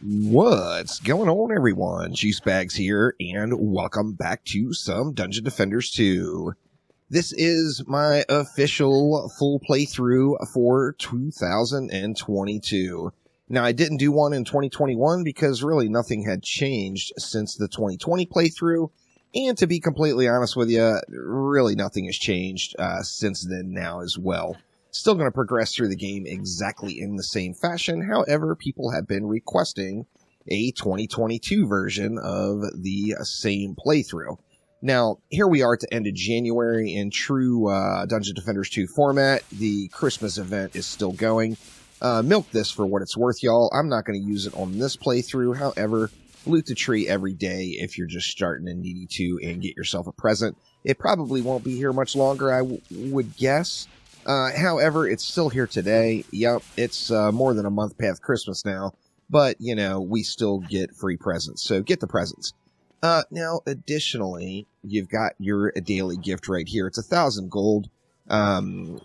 What's going on, everyone? Juicebags here, and welcome back to some Dungeon Defenders 2. This is my official full playthrough for 2022. Now, I didn't do one in 2021 because really nothing had changed since the 2020 playthrough, and to be completely honest with you, really nothing has changed since then now as well. Still going to progress through the game exactly in the same fashion. However, people have been requesting a 2022 version of the same playthrough. Now, here we are at the end of January in true Dungeon Defenders 2 format. The Christmas event is still going. Milk this for what it's worth, y'all. I'm not going to use it on this playthrough. However, loot the tree every day if you're just starting in DD2 and get yourself a present. It probably won't be here much longer, I would guess. However, it's still here today. Yep, it's more than a month past Christmas now. But, you know, we still get free presents. So get the presents. Now, additionally, you've got your daily gift right here. It's 1,000 gold. The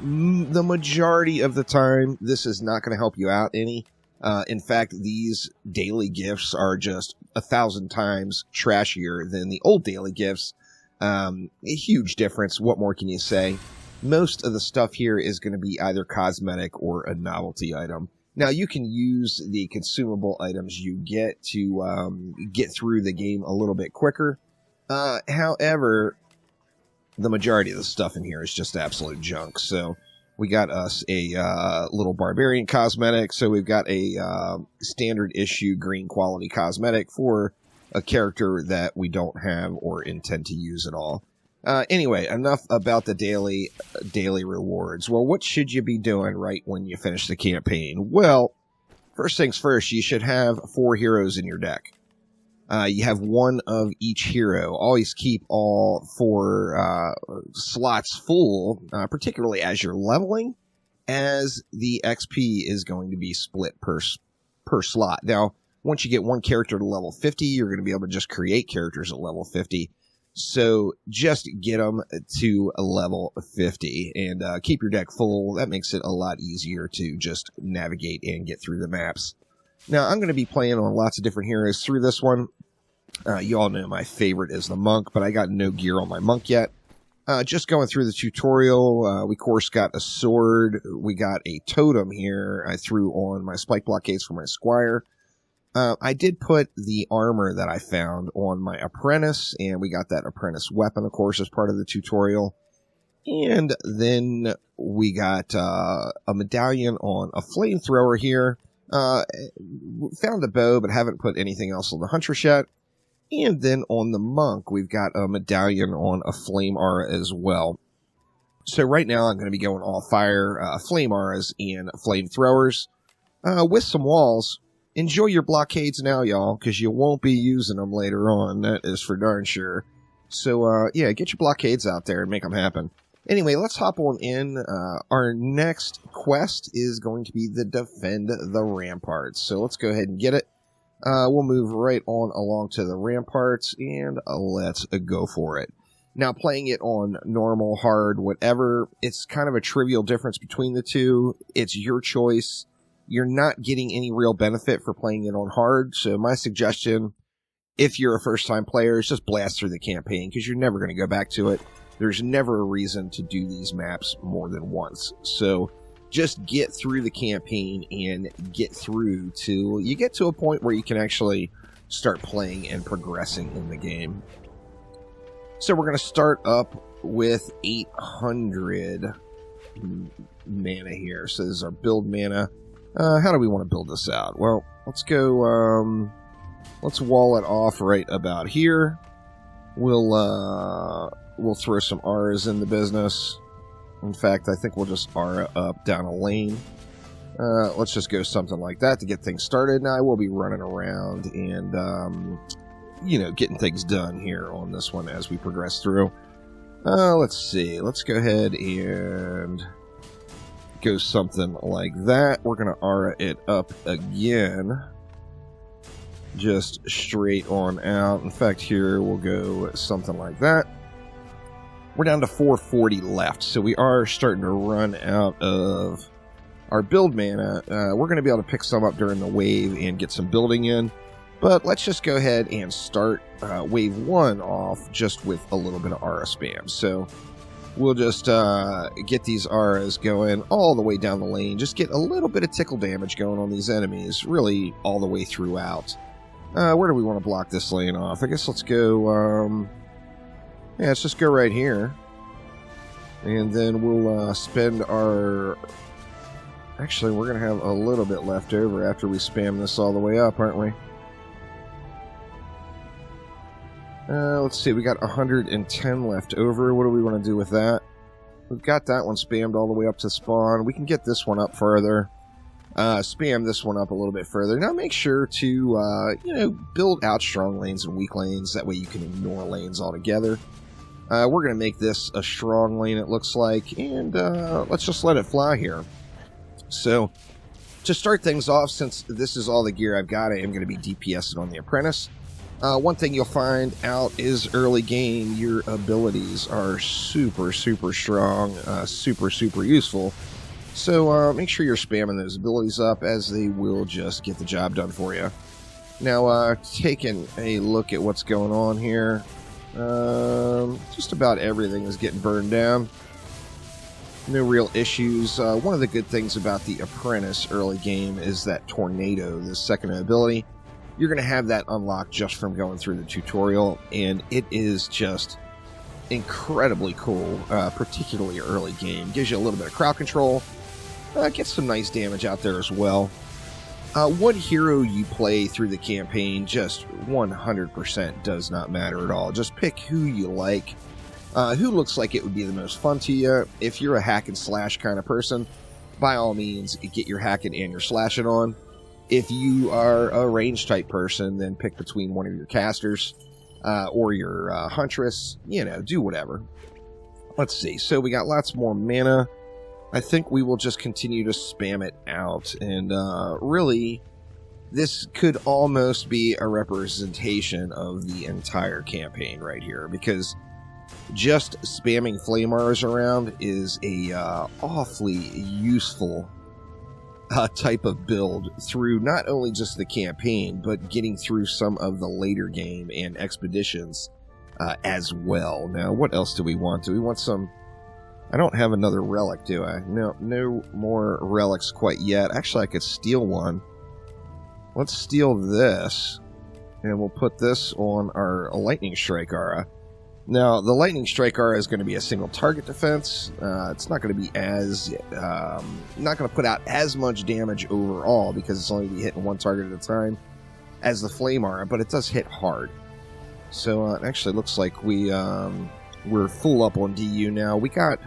majority of the time, this is not going to help you out any. In fact, these daily gifts are just 1,000 times trashier than the old daily gifts. A huge difference. What more can you say? Most of the stuff here is going to be either cosmetic or a novelty item. Now, you can use the consumable items you get to get through the game a little bit quicker. However, the majority of the stuff in here is just absolute junk. So we got us a little barbarian cosmetic. So we've got a standard issue green quality cosmetic for a character that we don't have or intend to use at all. Anyway, enough about the daily rewards. Well, what should you be doing right when you finish the campaign? Well, first things first, you should have 4 heroes in your deck. You have one of each hero. Always keep all 4 slots full, particularly as you're leveling, as the XP is going to be split per slot. Now, once you get one character to level 50, you're going to be able to just create characters at level 50. So just get them to a level 50 and keep your deck full. That makes it a lot easier to just navigate and get through the maps. Now, I'm going to be playing on lots of different heroes through this one. You all know my favorite is the monk, but I got no gear on my monk yet. Just going through the tutorial, we of course got a sword. We got a totem here I threw on my spike blockades for my squire. I did put the armor that I found on my apprentice, and we got that apprentice weapon, of course, as part of the tutorial. And then we got a medallion on a flamethrower here. Found a bow, but haven't put anything else on the huntress yet. And then on the monk, we've got a medallion on a flame aura as well. So right now, I'm going to be going all fire, flame auras, and flamethrowers with some walls. Enjoy your blockades now, y'all, because you won't be using them later on. That is for darn sure. So, yeah, get your blockades out there and make them happen. Anyway, let's hop on in. Our next quest is going to be the Defend the Ramparts. So let's go ahead and get it. We'll move right on along to the Ramparts, and let's go for it. Now, playing it on normal, hard, whatever, it's kind of a trivial difference between the two. It's your choice. You're not getting any real benefit for playing it on hard, so my suggestion, if you're a first-time player, is just blast through the campaign, because you're never going to go back to it. There's never a reason to do these maps more than once. So just get through the campaign and get through till you get to a point where you can actually start playing and progressing in the game. So we're going to start up with 800 mana here. So this is our build mana. How do we want to build this out? Well, let's go, let's wall it off right about here. We'll throw some auras in the business. In fact, I think we'll just aura up down a lane. Let's just go something like that to get things started. Now, I will be running around and, you know, getting things done here on this one as we progress through. Let's see. Let's go ahead and go something like that. We're going to aura it up again. Just straight on out. In fact, here we'll go something like that. We're down to 440 left, so we are starting to run out of our build mana. We're going to be able to pick some up during the wave and get some building in. But let's just go ahead and start wave 1 off just with a little bit of aura spam. So we'll just get these auras going all the way down the lane. Just get a little bit of tickle damage going on these enemies, really all the way throughout. Where do we want to block this lane off? I guess let's go, yeah, let's just go right here. And then we'll spend our... Actually, we're going to have a little bit left over after we spam this all the way up, aren't we? Let's see, we got 110 left over. What do we want to do with that? We've got that one spammed all the way up to spawn. We can get this one up further. Spam this one up a little bit further. Now make sure to, you know, build out strong lanes and weak lanes. That way you can ignore lanes altogether. We're going to make this a strong lane, it looks like. And let's just let it fly here. So, to start things off, since this is all the gear I've got, I am going to be DPSing on the Apprentice. One thing you'll find out is early game, your abilities are super, super strong, super, super useful. So make sure you're spamming those abilities up, as they will just get the job done for you. Now, taking a look at what's going on here, just about everything is getting burned down. No real issues. One of the good things about the Apprentice early game is that Tornado, the second ability. You're going to have that unlocked just from going through the tutorial, and it is just incredibly cool, particularly early game. Gives you a little bit of crowd control, gets some nice damage out there as well. What hero you play through the campaign just 100% does not matter at all. Just pick who you like, who looks like it would be the most fun to you. If you're a hack and slash kind of person, by all means, get your hacking and your slashing on. If you are a range type person, then pick between one of your casters or your huntress. You know, do whatever. Let's see. So we got lots more mana. I think we will just continue to spam it out. And really, this could almost be a representation of the entire campaign right here. Because just spamming flame auras around is a awfully useful type of build through not only just the campaign, but getting through some of the later game and expeditions as well. Now, what else do we want? Do we want some... I don't have another relic, do I? No more relics quite yet. Actually, I could steal one. Let's steal this, and we'll put this on our Lightning Strike aura. Now, the Lightning Strike aura is going to be a single target defense. It's not going to be as... not going to put out as much damage overall, because it's only going to be hitting one target at a time as the Flame aura, but it does hit hard. So, it actually looks like we're full up on DU now. We got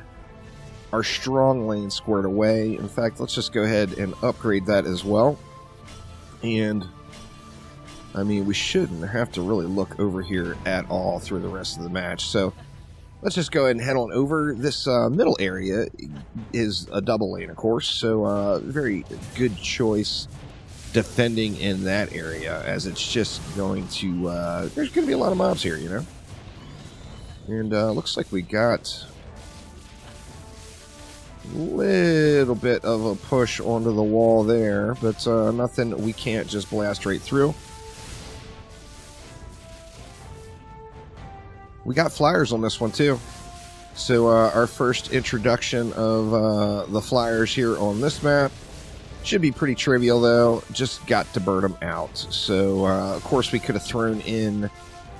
our strong lane squared away. In fact, let's just go ahead and upgrade that as well. And... I mean, we shouldn't have to really look over here at all through the rest of the match. So let's just go ahead and head on over. This middle area is a double lane, of course. So very good choice defending in that area, as it's just going to... there's going to be a lot of mobs here, you know? And looks like we got a little bit of a push onto the wall there, but nothing we can't just blast right through. We got flyers on this one too. So our first introduction of the flyers here on this map should be pretty trivial though. Just got to burn them out. So of course we could have thrown in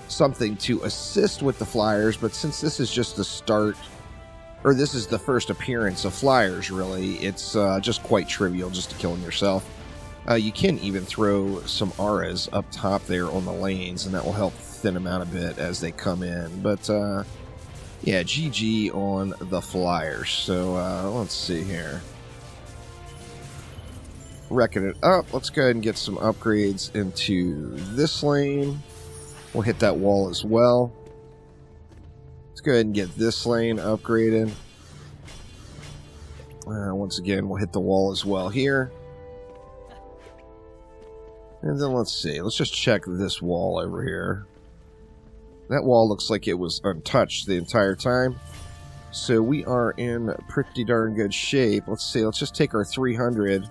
something to assist with the flyers, but since this is just the start, or this is the first appearance of flyers really, it's just quite trivial just to kill them yourself. You can even throw some auras up top there on the lanes, and that will help thin them out a bit as they come in. But yeah, GG on the flyers. So let's see here. Wrecking it up. Let's go ahead and get some upgrades into this lane. We'll hit that wall as well. Let's go ahead and get this lane upgraded. Once again, we'll hit the wall as well here. And then let's see. Let's just check this wall over here. That wall looks like it was untouched the entire time. So we are in pretty darn good shape. Let's see, let's just take our 300,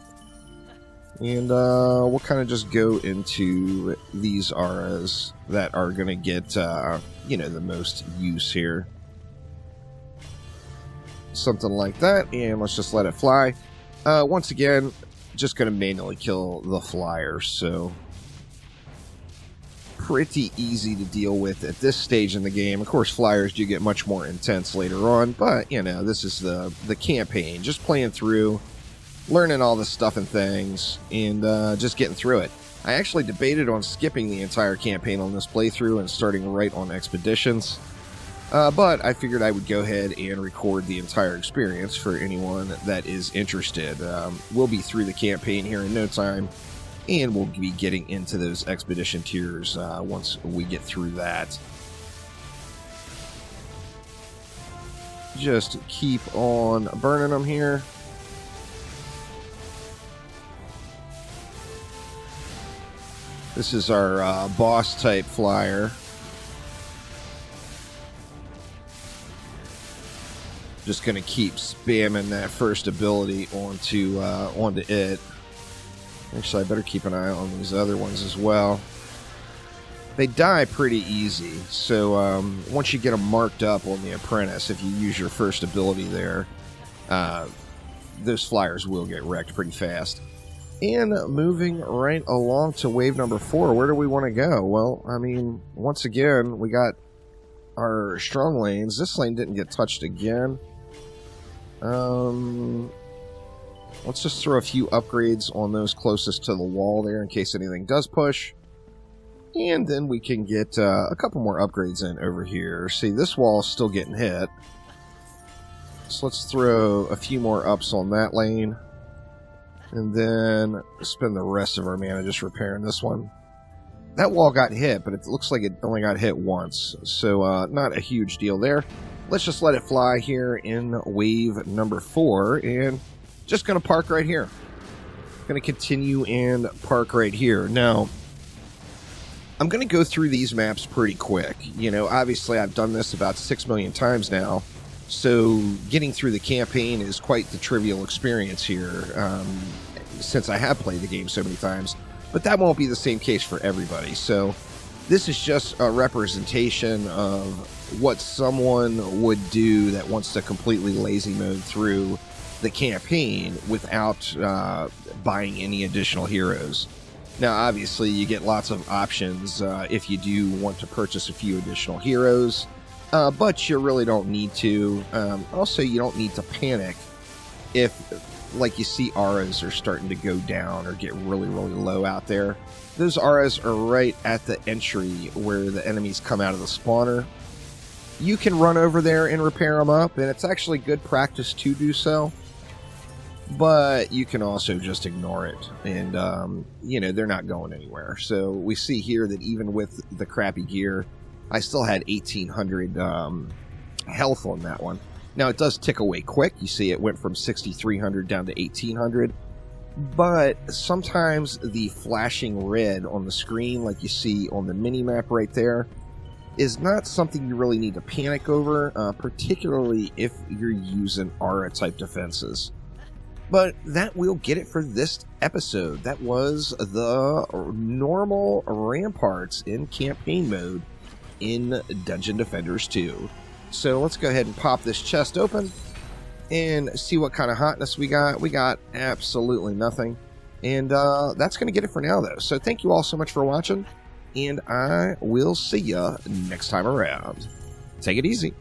and we'll kind of just go into these auras that are going to get, you know, the most use here. Something like that, and let's just let it fly. Once again, just going to manually kill the flyer, so pretty easy to deal with at this stage in the game. Of course, flyers do get much more intense later on, but, you know, this is the campaign. Just playing through, learning all the stuff and things, and just getting through it. I actually debated on skipping the entire campaign on this playthrough and starting right on expeditions, but I figured I would go ahead and record the entire experience for anyone that is interested. We'll be through the campaign here in no time, and we'll be getting into those expedition tiers once we get through that. Just keep on burning them here. This is our boss type flyer. Just going to keep spamming that first ability onto it. Actually, I better keep an eye on these other ones as well. They die pretty easy, so once you get them marked up on the Apprentice, if you use your first ability there, those flyers will get wrecked pretty fast. And moving right along to wave number 4, where do we want to go? Well, I mean, once again, we got our strong lanes. This lane didn't get touched again. Let's just throw a few upgrades on those closest to the wall there in case anything does push. And then we can get a couple more upgrades in over here. See, this wall is still getting hit. So let's throw a few more ups on that lane. And then spend the rest of our mana just repairing this one. That wall got hit, but it looks like it only got hit once. So not a huge deal there. Let's just let it fly here in wave number 4. And just going to park right here. Going to continue and park right here. Now, I'm going to go through these maps pretty quick. You know, obviously I've done this about 6 million times now. So getting through the campaign is quite the trivial experience here, since I have played the game so many times. But that won't be the same case for everybody. So this is just a representation of what someone would do that wants to completely lazy mode through the campaign without buying any additional heroes. Now, obviously, you get lots of options if you do want to purchase a few additional heroes. But you really don't need to. Also, you don't need to panic if, like, you see auras are starting to go down or get really, really low out there. Those auras are right at the entry where the enemies come out of the spawner. You can run over there and repair them up, and it's actually good practice to do so. But you can also just ignore it, and, you know, they're not going anywhere. So we see here that even with the crappy gear, I still had 1,800 health on that one. Now, it does tick away quick. You see it went from 6,300 down to 1,800. But sometimes the flashing red on the screen, like you see on the mini-map right there, is not something you really need to panic over, particularly if you're using aura-type defenses. But that will get it for this episode. That was the normal Ramparts in campaign mode in Dungeon Defenders 2. So let's go ahead and pop this chest open and see what kind of hotness we got. We got absolutely nothing. And that's going to get it for now, though. So thank you all so much for watching, and I will see ya next time around. Take it easy.